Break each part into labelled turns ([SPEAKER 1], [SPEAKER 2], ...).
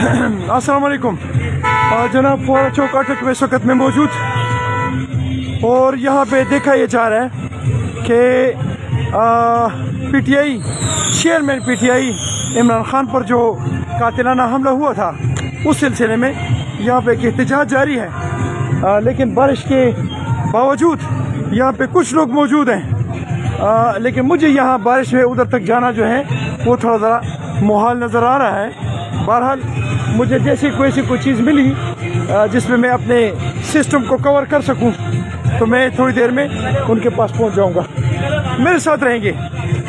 [SPEAKER 1] अस्सलाम वालेकुम जनाब, फोरा चौक अटक में इस वक्त में मौजूद, और यहाँ पे देखा ये जा रहा है कि PTI chairman PTI Imran Khan पर जो कातिलाना हमला हुआ था उस सिलसिले में यहाँ पे एक एहतजाज जारी है। लेकिन बारिश के बावजूद यहाँ पे कुछ लोग मौजूद हैं, लेकिन मुझे यहाँ बारिश में उधर तक जाना जो है वो थोड़ा ज़रा मुहाल नज़र आ रहा है। बहरहाल मुझे जैसी कोई चीज़ मिली जिसमें मैं अपने सिस्टम को कवर कर सकूं तो मैं थोड़ी देर में उनके पास पहुंच जाऊंगा। मेरे साथ रहेंगे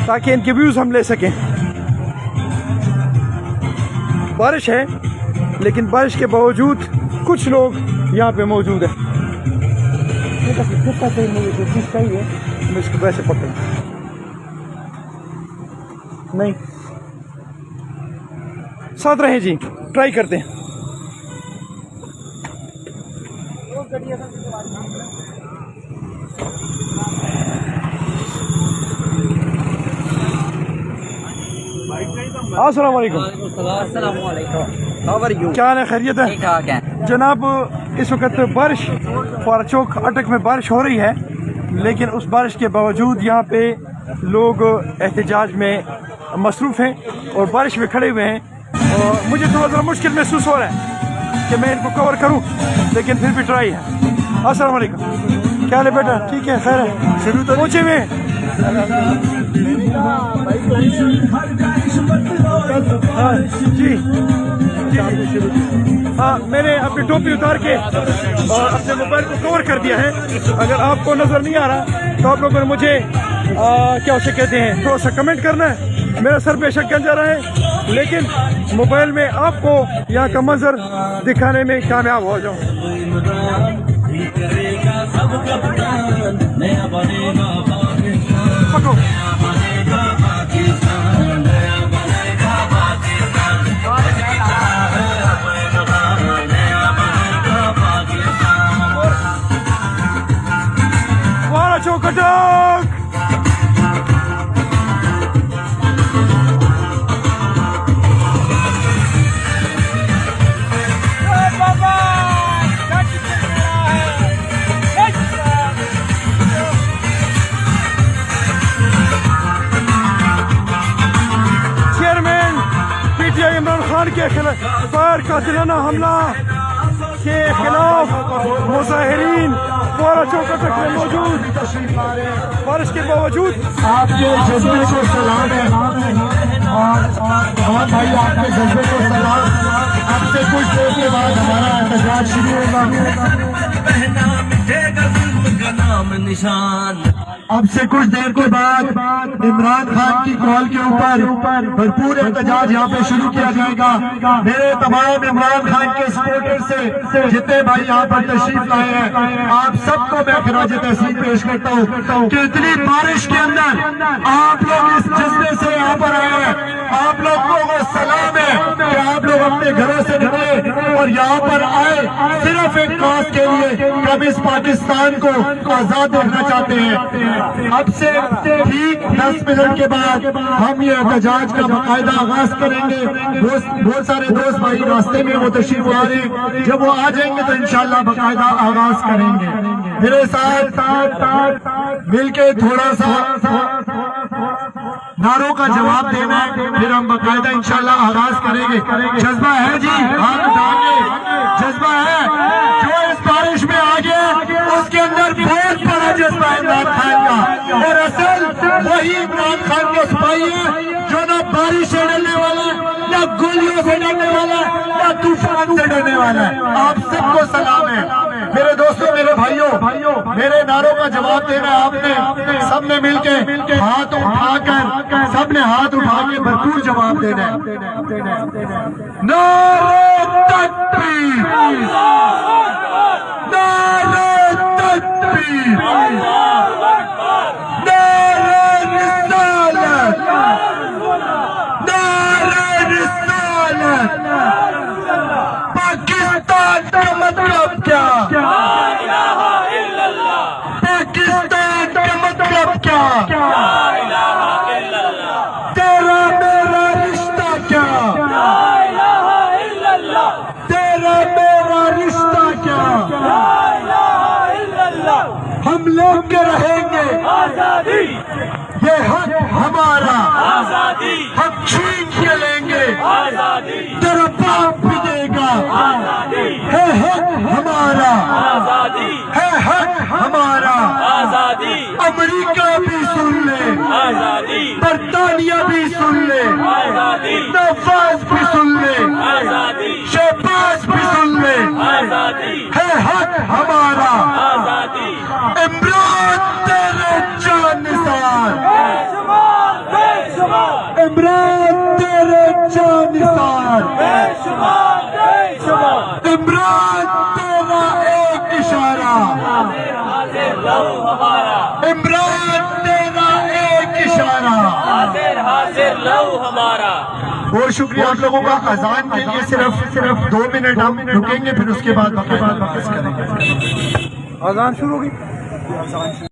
[SPEAKER 1] ताकि इनके व्यूज़ हम ले सकें। बारिश है लेकिन बारिश के बावजूद कुछ लोग यहाँ पे मौजूद हैं। मैं इसको वैसे पकड़ नहीं, साथ रहें जी, ट्राई करते हैं। अस्सलाम वालेकुम। क्या हाल है, खैरियत है? जनाब, इस वक्त बारिश फोरा चौक अटक में बारिश हो रही है, लेकिन उस बारिश के बावजूद यहाँ पे लोग एहतजाज में मसरूफ़ हैं और बारिश में खड़े हुए हैं। और मुझे थोड़ा सा मुश्किल महसूस हो रहा है कि मैं इनको कवर करूं, लेकिन फिर भी ट्राई है। अस्सलाम वालेकुम, क्या हाल है बेटा? ठीक है, खैर है? शुरू तो पहुँचे हुए जी। हाँ, मैंने अपनी टोपी उतार के और अपने मोबाइल को कवर कर दिया है। अगर आपको नज़र नहीं आ रहा तो आप लोगों ने मुझे क्या उसे कहते हैं, थोड़ा सा कमेंट करना है। मेरा सर बेशक गंजा रहा है, लेकिन मोबाइल में आपको यहाँ का मंजर दिखाने में कामयाब हो जाऊँ। पकड़ो। फोरा चौक अटक। इमरान खान के खिलाफ कातिलाना हमला के खिलाफ मुजाहिरीन फोरा चौक अटक में मौजूद। बारिश के बावजूद
[SPEAKER 2] आपके जज्बे को सलाम है और भाई आपके जज्बे को सलाम। अब से कुछ देर के बाद हमारा एहतजाज शुरू होगा। अब से कुछ देर के बाद इमरान खान की कॉल के ऊपर भरपूर एहतजाज यहाँ पे शुरू किया जाएगा। मेरे तमाम इमरान खान के सपोर्टर से जितने भाई यहाँ पर तशरीफ लाए हैं, आप सबको मैं खिराज तहसीन पेश करता हूँ कि इतनी बारिश के अंदर आप लोग इस जज्बे से यहाँ पर आए हैं। आप लोगों को सलाम है कि आप लोग अपने घरों से निकले और यहाँ पर आए सिर्फ एक काज के लिए कि हम इस पाकिस्तान को आजाद देखना चाहते हैं। अब से ठीक 10 मिनट के बाद हम ये एहतजाज का बाकायदा आगाज करेंगे। बहुत सारे दोस्त भाई रास्ते में वो तशरीफ ला रहे हैं, जब वो आ जाएंगे तो इंशाल्लाह बाकायदा आगाज करेंगे। मेरे साथ मिलके थोड़ा सा नारों का जवाब देना है, फिर हम बाकायदा इंशाल्लाह आगाज करेंगे। जज्बा है जी, हाथ उठाएंगे। जज्बा है जो इस बारिश में आ गया उसके अंदर बहुत बड़ा जज्बा है इमरान खान का, और असल वही इमरान खान के सिपाही है जो ना बारिश से डरने वाला, ना गोलियों से डरने वाला, ना तूफान से डरने वाला है। आप सबको सलाम है मेरे दोस्तों, मेरे भाइयों। मेरे नारों का जवाब देना है आपने सबने मिलके हाथ उठाकर, सबने हाथ उठा के भरपूर जवाब देना है। नारे तकबीर, नारे तकबीर, नारे रिसालत, नारे रिसालत। पाकिस्तान का मतलब क्या? पाकिस्तान का मतलब क्या? तेरा मेरा रिश्ता क्या? ہمارا
[SPEAKER 3] آزادی
[SPEAKER 2] ہم چھین کے لیں گے
[SPEAKER 3] آزادی
[SPEAKER 2] تیرا باپ بھی دے گا
[SPEAKER 3] آزادی
[SPEAKER 2] ہے حق ہمارا
[SPEAKER 3] آزادی
[SPEAKER 2] ہے حق ہمارا
[SPEAKER 3] آزادی
[SPEAKER 2] امریکہ بھی سن لے
[SPEAKER 3] آزادی
[SPEAKER 2] برطانیہ بھی سن لے
[SPEAKER 3] آزادی
[SPEAKER 2] نواز بھی سن لے
[SPEAKER 3] آزادی
[SPEAKER 2] شہباز بھی سن لے
[SPEAKER 3] آزادی
[SPEAKER 2] ہے حق ہمارا
[SPEAKER 3] آزادی
[SPEAKER 2] عمران تیرے جان نثار
[SPEAKER 3] بے شمار
[SPEAKER 2] عمران تیرے جان نثار
[SPEAKER 3] بے شمار
[SPEAKER 2] عمران تیرا ایک اشارہ
[SPEAKER 3] حاضر لہو ہمارا
[SPEAKER 2] عمران تیرا ایک اشارہ
[SPEAKER 3] حاضر لہو ہمارا
[SPEAKER 2] بہت شکریہ آپ لوگوں کا اذان کے لیے صرف 2 منٹ ہم رکیں گے پھر اس کے بعد واپس کریں گے
[SPEAKER 1] اذان شروع ہو گئی